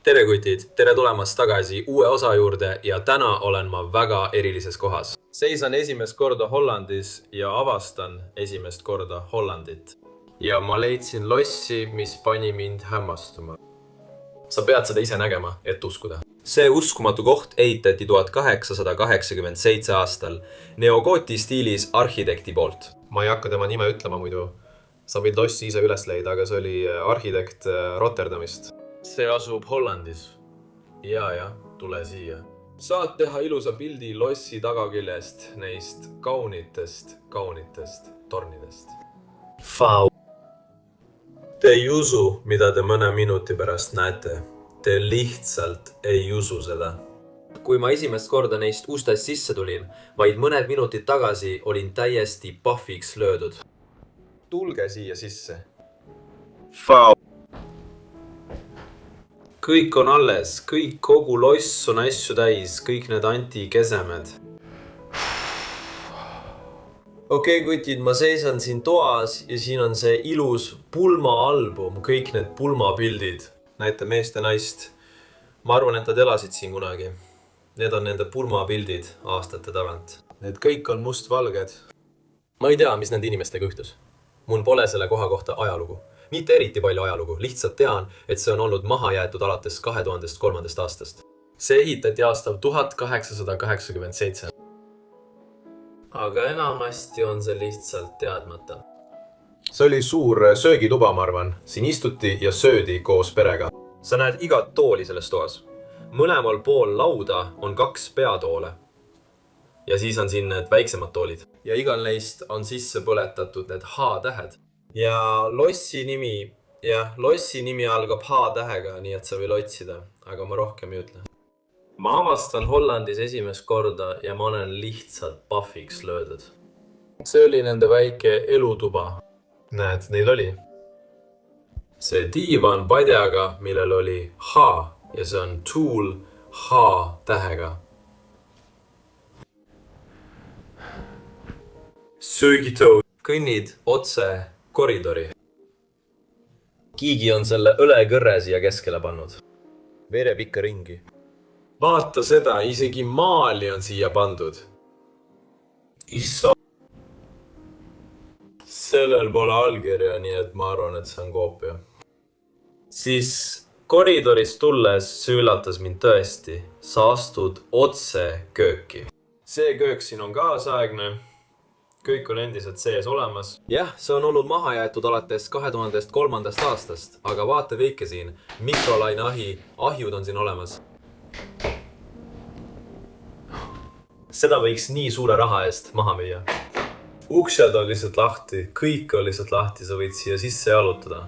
Tere kutid, tere tulemast tagasi uue osa juurde ja täna olen ma väga erilises kohas. Seisan esimest korda Hollandis ja avastan esimest korda Hollandit. Ja ma leidsin lossi, mis pani mind hämmastuma. Sa pead seda ise nägema, et uskuda. See uskumatu koht ehitati 1887 aastal neogooti stiilis arhitekti poolt. Ma ei hakka tema nime ütlema muidu. Sa võid lossi ise üles leida, aga see oli arhitekt Rotterdamist. See asub Hollandis. Ja, tule siia. Saad teha ilusa pildi lossi tagaküljest neist kaunitest tornidest. Fau. Te ei usu, mida te mõne minuti pärast näete. Te lihtsalt ei usu seda. Kui ma esimest korda neist ustest sisse tulin, vaid mõned minutid tagasi olin täiesti pahviks löödud. Tulge siia sisse. Fau. Kõik on alles, kogu loss on asju täis, kõik need antikesemed. Okei, kutid, ma seisan siin toas ja siin on see ilus pulmaalbum, kõik need pulmapildid. Näite meest ja naist. Ma arvan, et nad elasid siin kunagi. Need on nende pulmapildid aastate tagant. Need kõik on mustvalged. Ma ei tea, mis nende inimestega juhtus. Mul pole selle koha kohta ajalugu. Mitte eriti palju ajalugu, lihtsalt tean, et see on olnud maha jäetud alates 2003. aastast. See ehitati aastal 1887. Aga enamasti on see lihtsalt teadmata. See oli suur söögituba, ma arvan. Siin istuti ja söödi koos perega. Sa näed igat tooli selles toas. Mõlemal pool lauda on 2 peatoole. Ja siis on siin need väiksemad toolid. Ja igal neist on sisse põletatud need H-tähed. Ja lossi nimi algab H-tähega, nii et sa võid otsida, aga ma rohkem ei ütle. Ma avastan Hollandis esimest korda ja ma olen lihtsalt pahviks löödud. See oli nende väike elutuba. Näed, neil oli. See diivan padjaga, millel oli H ja see on tool H-tähega. Söögitoad. Kõnnid otse koridori. Kiigi on selle õlekõrre siia keskele pannud. Veereb ikka ringi. Vaata seda, isegi maali on siia pandud. Issa. Sellel pole allkirja, nii et ma arvan, et see on koopia. Siis koridorist tulles see üllatas mind tõesti. Sa astud otse kööki. See köök siin on kaasaegne. Kõik on endiselt sees olemas. Jah, see on olnud maha jäetud alates 2003. aastast, aga vaata kõike siin. Mikrolaineahi, ahjud on siin olemas. Seda võiks nii suure raha eest maha müüa. Uksed on lihtsalt lahti, kõik on lihtsalt lahti, sa võid siia sisse jalutada.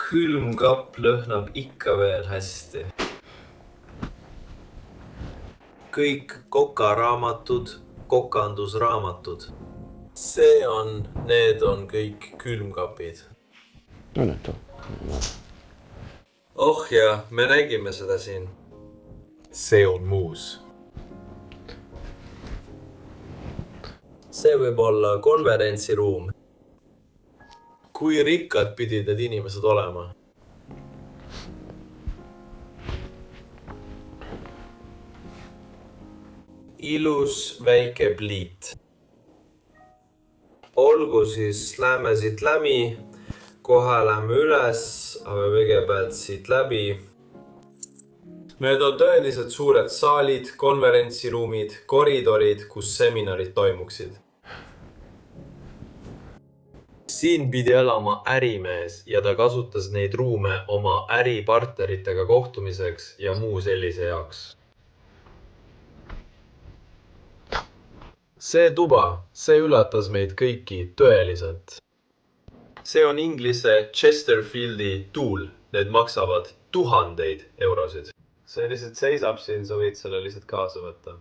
Külmkapp lõhnab ikka veel hästi. Kõik kokaraamatud, kokandusraamatud. Need on kõik külmkapid. Oh ja, me nägime seda siin. See on muus. See võib olla konverentsiruum. Kui rikkad pidid need inimesed olema? Ilus väike pliit. Olgu siis, lähme siit läbi, kohe lähme üles, aga kõigepealt siit läbi. Need on tõeliselt suured saalid, konverentsiruumid, koridorid, kus seminarid toimuksid. Siin pidi elama ärimees ja ta kasutas neid ruume oma äripartneritega kohtumiseks ja muu sellise jaoks. See tuba, see üllatas meid kõiki tõeliselt. See on inglise Chesterfieldi tool. Need maksavad 1000 eurosid. See lihtsalt seisab siin, sa võid selle lihtsalt kaasa võtta.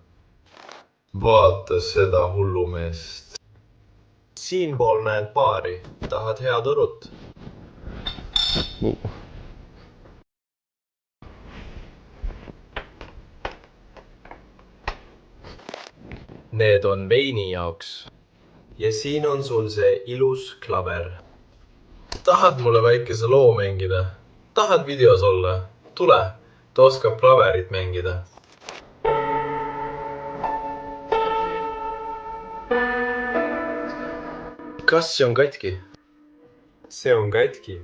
Vaata seda hullumeest. Siinpool näed baari. Tahad head õlut? Need on veini jaoks. Ja siin on sul see ilus klaver. Tahad mulle väikese loo mängida? Tahad videos olla? Tule, Ta oskab klaverit mängida. Kas see on katki? See on katki.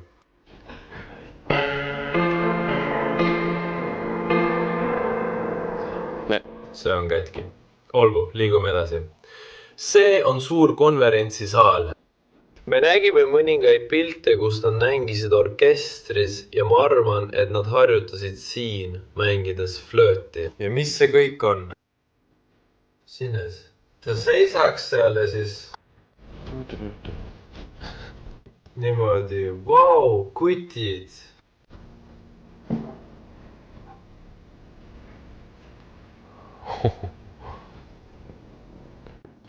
See on katki. Olgu, liigume edasi. See on suur konverentsisaal. Me nägime mõningaid pilte, kus nad mängisid orkestris ja ma arvan, et nad harjutasid siin mängides flööti. Ja mis see kõik on? Sines. Sa seisaks seal ja siis... Niimoodi, vau, kutid.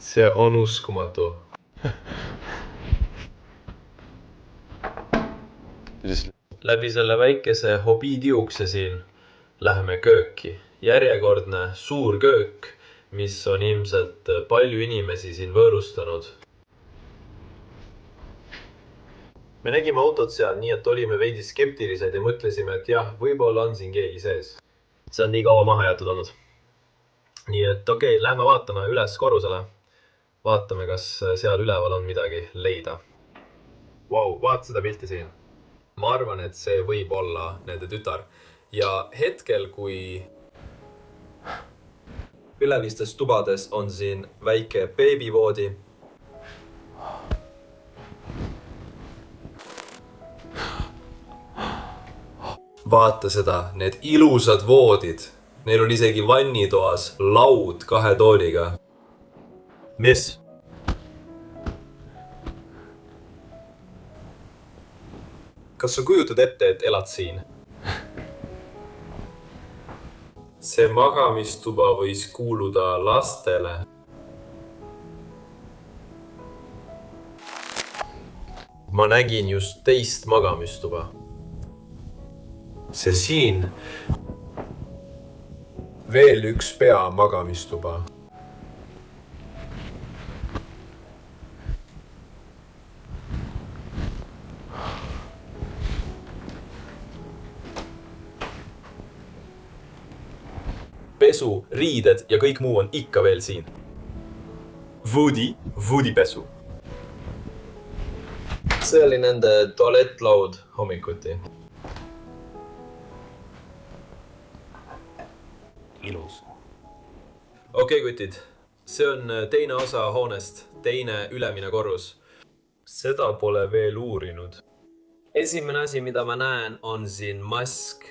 See on uskumatu. Läbi selle väikese hobiidiukse siin läheme kööki. Järjekordne suur köök, mis on ilmselt palju inimesi siin võõrustanud. Me nägime autot seal, nii et olime veidi skeptilised ja mõtlesime, et jah, võib-olla on siin keegi sees. See on nii kaua maha jäetud olnud. Nii et okei, lähme vaatame üles korrusele. Vaatame, kas seal üleval on midagi leida. Vau, vaata seda pilti siin. Ma arvan, et see võib olla nende tütar. Ja hetkel, kui ülemistes tubades on siin väike beebivoodi. Vaata seda, need ilusad voodid. Neil on isegi vannitoas laud 2 tooliga. Mis? Kas sa kujutad ette, et elad siin? See magamistuba võis kuuluda lastele. Ma nägin just teist magamistuba. See siin. Veel üks pea magamistuba. Pesu, riided ja kõik muu on ikka veel siin. Voodipesu. See oli nende tualettlaud hommikuti. Ilus. Okei, kutid. See on teine osa hoonest, teine ülemine korrus. Seda pole veel uurinud. Esimene asi, mida ma näen, on siin mask.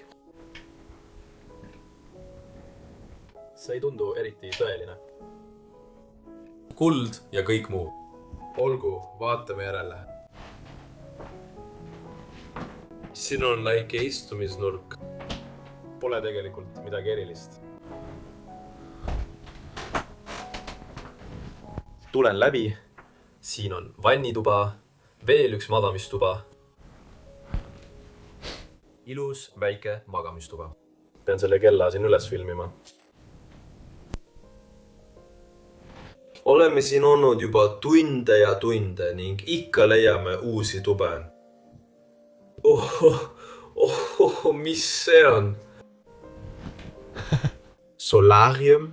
See ei tundu eriti tõeline. Kuld ja kõik muu. Olgu, vaatame järele. Siin on väike istumisnurk. Pole tegelikult midagi erilist. Tulen läbi. Siin on vannituba, veel üks magamistuba. Ilus väike magamistuba. Pean selle kella siin üles filmima. Oleme siin olnud juba tunde ja tunde ning ikka leiame uusi tube. Mis see on? Solarium?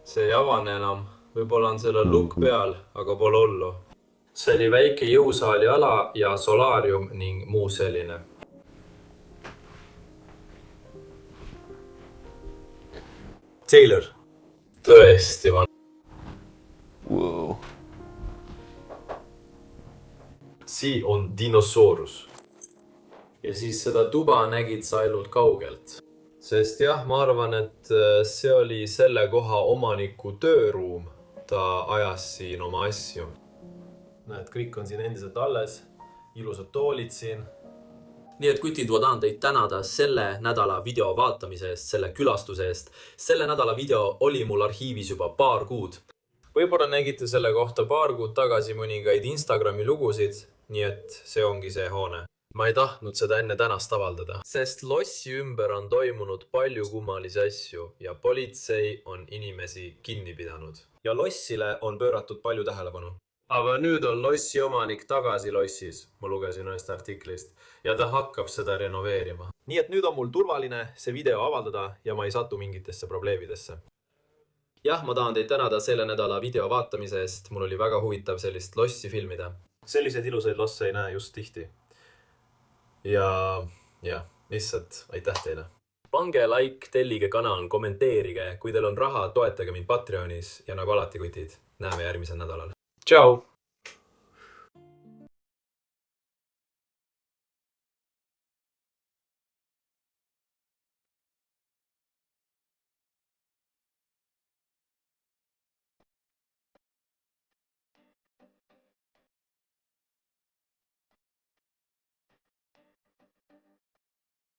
See ei avane enam. Võib-olla on selle lukk peal, aga pole hullu. See oli väike jõusaali ala ja solarium ning muu selline. Taylor. Tõesti van. Wow. Siin on dinosaurus. Ja siis seda tuba nägid sa ainult kaugelt. Sest jah, ma arvan, et see oli selle koha omaniku tööruum. Ta ajas siin oma asju. Näed, kõik on siin endiselt alles. Ilusad toolid siin. Nii et kutid, ma tahan teid tänada selle nädala video vaatamise eest, selle külastuse eest. Selle nädala video oli mul arhiivis juba paar kuud. Võib-olla nägite selle kohta paar kuud tagasi mõningaid Instagrami lugusid, nii et see ongi see hoone. Ma ei tahtnud seda enne tänast avaldada, sest lossi ümber on toimunud palju kummalisi asju ja politsei on inimesi kinni pidanud. Ja lossile on pööratud palju tähelepanu. aga nüüd on lossi omanik tagasi lossis, ma lugesin ühest artiklist, ja ta hakkab seda renoveerima. Nii et nüüd on mul turvaline see video avaldada ja ma ei satu mingitesse probleemidesse. Jah, ma tahan teid tänada selle nädala video vaatamise eest. Mul oli väga huvitav sellist lossi filmida. Selliseid ilusaid losse ei näe just tihti. Ja lihtsalt aitäh teile. Pange like, tellige kanal, kommenteerige. Kui teil on raha, toetage mind Patreonis ja nagu alati kutid, näeme järgmisel nädalal. Tšau!